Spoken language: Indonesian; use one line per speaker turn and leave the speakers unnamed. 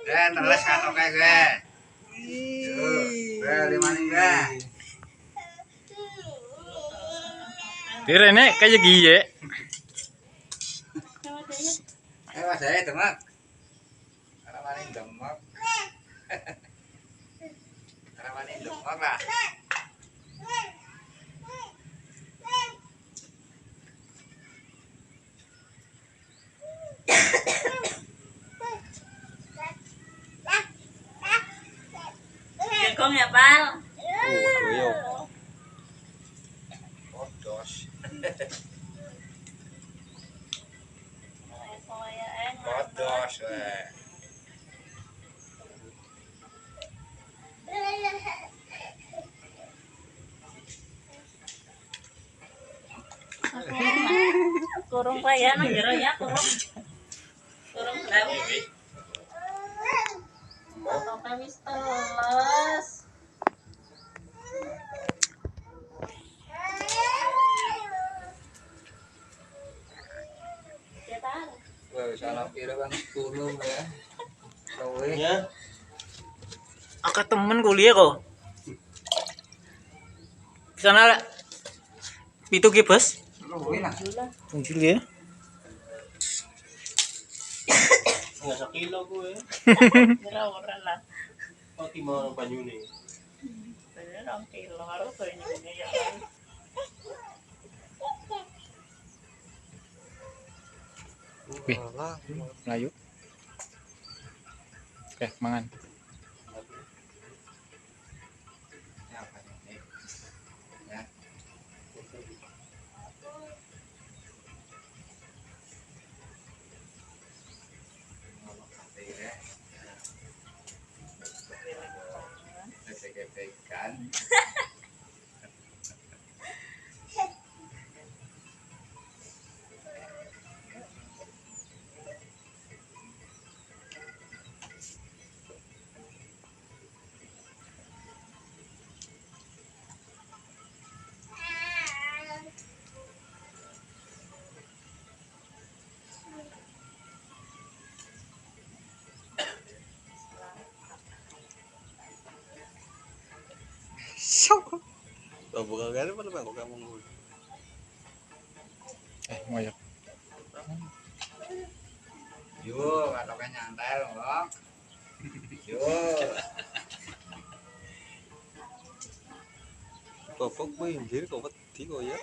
Terus kan oke gue. Gue lima nih gue.
Tirene kayak giye.
Saya demak. Karena maning demak. Karena maning demak lah.
Jengkong ya, Pal?
Yo.
Kodos. Kodos weh.
Kurung kaya nang jero ya, kurung. Kurung lawi. Foto wis teles.
Wah, sana pira kan 10 ya. Kowe.
Ya. Akak temen kuliah kok. Sana itu ki bos.
Kowe lah.
Muncul ya.
Nggak sekilo gue.
Ora lah.
Oh, timah banyune.
Rong kilo karo banyune ya.
Wih, Melayu. Oke, mangan.
Kan.
Oh, bukan kali pada bang, bukan mongol.
Ngoyak.
Yo, katoknya nyantai loh. Yo.
Kok kok gue injir kok wedi kok ya.